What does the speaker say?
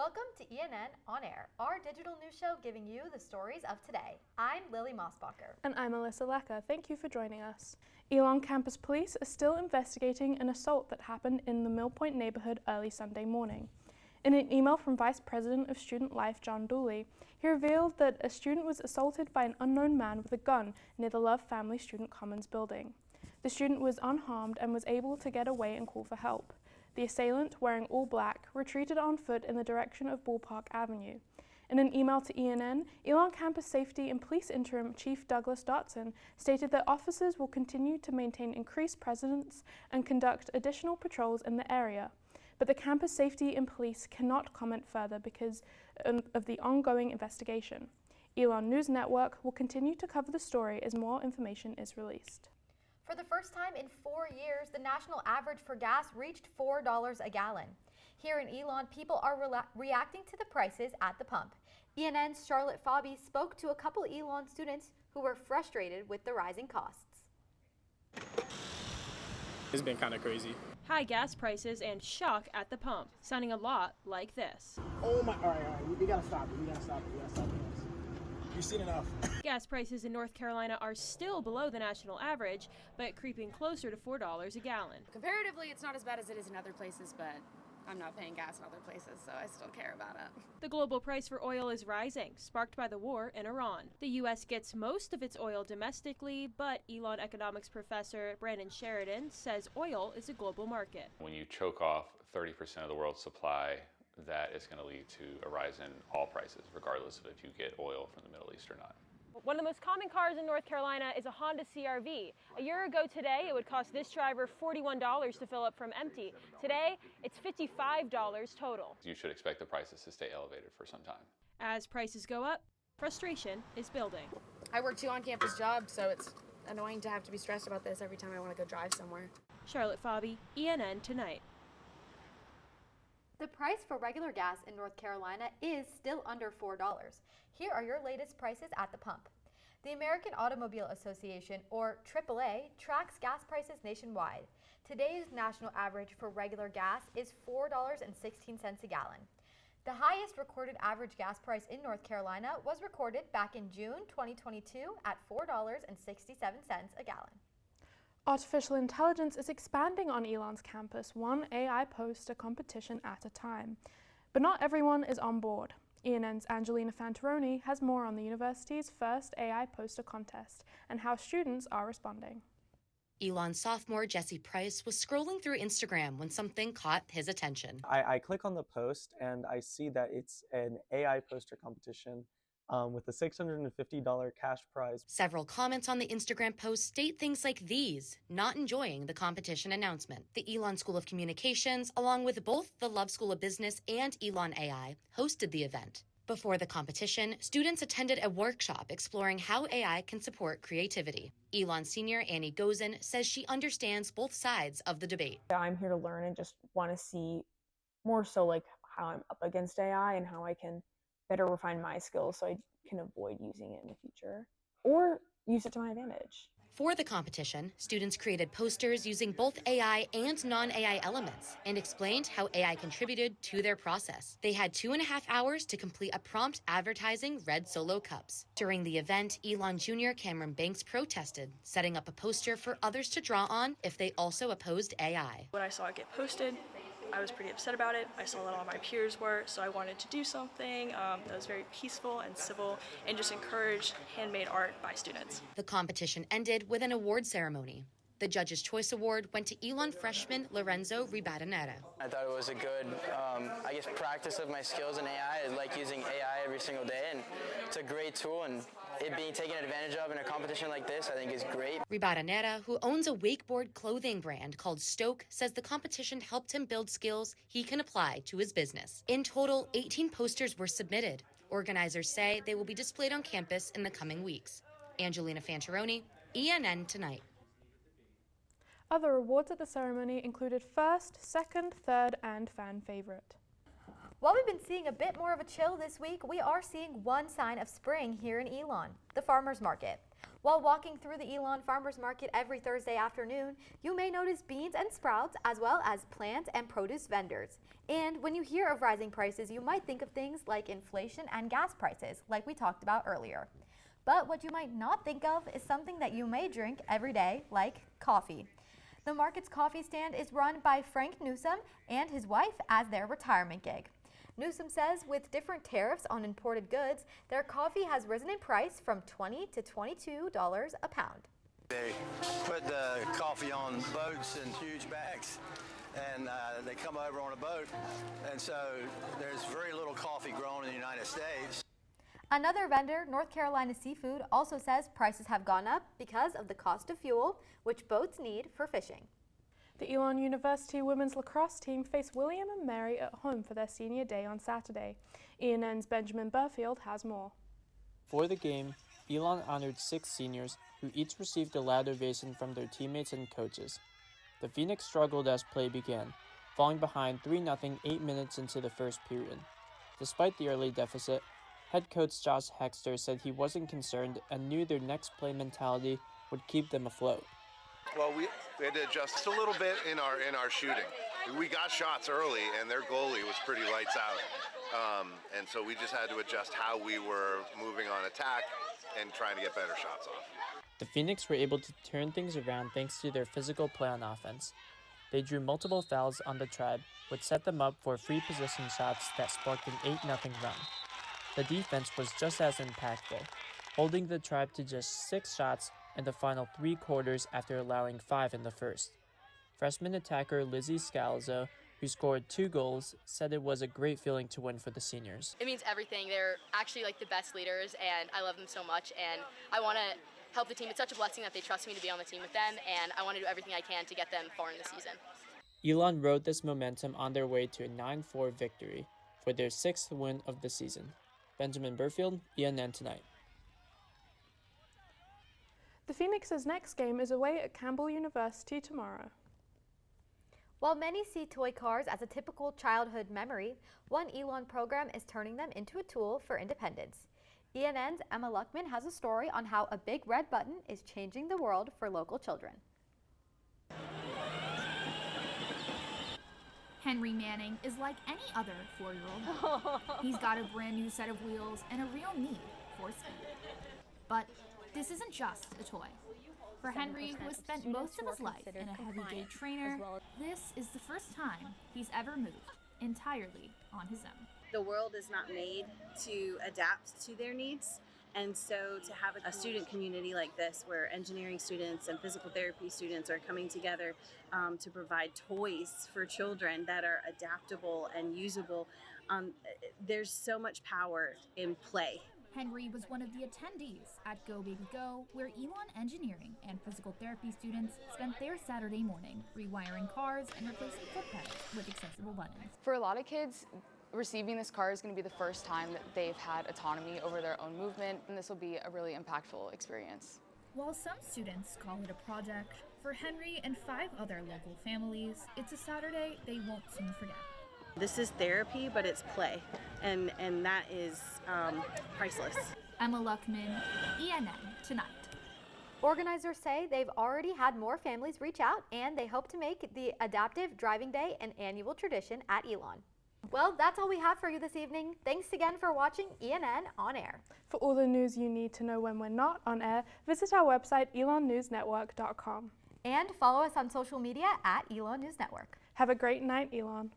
Welcome to ENN On Air, our digital news show giving you the stories of today. I'm Lily Mosbacher. And I'm Elissa Leka. Thank you for joining us. Elon campus police are still investigating an assault that happened in the Mill Point neighborhood early Sunday morning. In an email from Vice President of Student Life, John Dooley, he revealed that a student was assaulted by an unknown man with a gun near the Love Family Student Commons building. The student was unharmed and was able to get away and call for help. The assailant, wearing all black, retreated on foot in the direction of Ballpark Avenue. In an email to ENN, Elon Campus Safety and Police Interim Chief Douglas Dotson stated that officers will continue to maintain increased presence and conduct additional patrols in the area. But the campus safety and police cannot comment further because of the ongoing investigation. Elon News Network will continue to cover the story as more information is released. For the first time in 4 years, the national average for gas reached $4 a gallon. Here in Elon, people are reacting to the prices at the pump. ENN's Charlotte Fabi spoke to a couple Elon students who were frustrated with the rising costs. It's been kind of crazy. High gas prices and shock at the pump, sounding a lot like this. Oh my, all right, we gotta stop it, we gotta stop it. You've seen enough. Gas prices in North Carolina are still below the national average, but creeping closer to $4 a gallon. Comparatively, it's not as bad as it is in other places, but I'm not paying gas in other places, so I still care about it. The global price for oil is rising, sparked by the war in Iran. The U.S. gets most of its oil domestically, but Elon economics professor Brandon Sheridan says oil is a global market. When you choke off 30% of the world's supply, that is going to lead to a rise in all prices, regardless of if you get oil from the Middle East or not. One of the most common cars in North Carolina is a Honda CR-V. A year ago today, it would cost this driver $41 to fill up from empty. Today, it's $55 total. You should expect the prices to stay elevated for some time. As prices go up, frustration is building. I work 2 on-campus jobs, so it's annoying to have to be stressed about this every time I want to go drive somewhere. Charlotte Fabi, ENN Tonight. The price for regular gas in North Carolina is still under $4. Here are your latest prices at the pump. The American Automobile Association, or AAA, tracks gas prices nationwide. Today's national average for regular gas is $4.16 a gallon. The highest recorded average gas price in North Carolina was recorded back in June 2022 at $4.67 a gallon. Artificial intelligence is expanding on Elon's campus, one AI poster competition at a time. But not everyone is on board. ENN's Angelina Fantaroni has more on the university's first AI poster contest and how students are responding. Elon sophomore Jesse Price was scrolling through Instagram when something caught his attention. I click on the post and I see that it's an AI poster competition with a $650 cash prize. Several comments on the Instagram post state things like these, not enjoying the competition announcement. The Elon School of Communications, along with both the Love School of Business and Elon AI, hosted the event. Before the competition, students attended a workshop exploring how AI can support creativity. Elon senior Annie Gozen says she understands both sides of the debate. I'm here to learn and just want to see more so like how I'm up against AI and how I can better refine my skills so I can avoid using it in the future or use it to my advantage. For the competition, students created posters using both AI and non-AI elements and explained how AI contributed to their process. They had 2.5 hours to complete a prompt advertising red Solo cups. During the event, Elon Jr. Cameron Banks protested, setting up a poster for others to draw on if they also opposed AI. When I saw it get posted, I was pretty upset about it. I saw that all my peers were, so I wanted to do something that was very peaceful and civil and just encourage handmade art by students. The competition ended with an award ceremony. The Judge's Choice Award went to Elon freshman Lorenzo Ribadenera. I thought it was a good, practice of my skills in AI. I like using AI every single day, and it's a great tool, and it being taken advantage of in a competition like this, I think is great. Ribadenera, who owns a wakeboard clothing brand called Stoke, says the competition helped him build skills he can apply to his business. In total, 18 posters were submitted. Organizers say they will be displayed on campus in the coming weeks. Angelina Fantaroni, ENN Tonight. Other awards at the ceremony included first, second, third, and fan favorite. While we've been seeing a bit more of a chill this week, we are seeing one sign of spring here in Elon, the farmers market. While walking through the Elon Farmers Market every Thursday afternoon, you may notice beans and sprouts as well as plant and produce vendors. And when you hear of rising prices, you might think of things like inflation and gas prices, like we talked about earlier. But what you might not think of is something that you may drink every day, like coffee. The market's coffee stand is run by Frank Newsom and his wife as their retirement gig. Newsom says with different tariffs on imported goods, their coffee has risen in price from $20 to $22 a pound. They put the coffee on boats in huge bags, and they come over on a boat, and so there's very little coffee grown in the United States. Another vendor, North Carolina Seafood, also says prices have gone up because of the cost of fuel, which boats need for fishing. The Elon University women's lacrosse team face William and Mary at home for their senior day on Saturday. ENN's Benjamin Burfield has more. For the game, Elon honored 6 seniors who each received a loud ovation from their teammates and coaches. The Phoenix struggled as play began, falling behind 3-0 8 minutes into the first period. Despite the early deficit, head coach Josh Hexter said he wasn't concerned and knew their next play mentality would keep them afloat. Well, we had to adjust a little bit in our shooting. We got shots early, and their goalie was pretty lights out. And so we just had to adjust how we were moving on attack and trying to get better shots off. The Phoenix were able to turn things around thanks to their physical play on offense. They drew multiple fouls on the Tribe, which set them up for free position shots that sparked an 8-0 run. The defense was just as impactful, holding the Tribe to just 6 shots in the final 3 quarters after allowing 5 in the first. Freshman attacker Lizzie Scalzo, who scored 2 goals, said it was a great feeling to win for the seniors. It means everything. They're actually like the best leaders, and I love them so much, and I want to help the team. It's such a blessing that they trust me to be on the team with them, and I want to do everything I can to get them far in the season. Elon rode this momentum on their way to a 9-4 victory for their 6th win of the season. Benjamin Burfield, ENN Tonight. The Phoenix's next game is away at Campbell University tomorrow. While many see toy cars as a typical childhood memory, one Elon program is turning them into a tool for independence. ENN's Emma Luckman has a story on how a big red button is changing the world for local children. Henry Manning is like any other 4-year-old. He's got a brand new set of wheels and a real need for speed. But this isn't just a toy. For Henry, who has spent most of his life in a heavy-gauge trainer, this is the first time he's ever moved entirely on his own. The world is not made to adapt to their needs, and so to have a student community like this where engineering students and physical therapy students are coming together to provide toys for children that are adaptable and usable, there's so much power in play. Henry was one of the attendees at Go Baby Go, where Elon engineering and physical therapy students spent their Saturday morning rewiring cars and replacing foot pedals with accessible buttons. For a lot of kids, receiving this car is going to be the first time that they've had autonomy over their own movement, and this will be a really impactful experience. While some students call it a project, for Henry and 5 other local families, it's a Saturday they won't soon forget. This is therapy, but it's play, and that is priceless. Emma Luckman, ENN Tonight. Organizers say they've already had more families reach out, and they hope to make the Adaptive Driving Day an annual tradition at Elon. Well, that's all we have for you this evening. Thanks again for watching ENN On Air. For all the news you need to know when we're not on air, visit our website elonnewsnetwork.com. And follow us on social media at Elon News Network. Have a great night, Elon.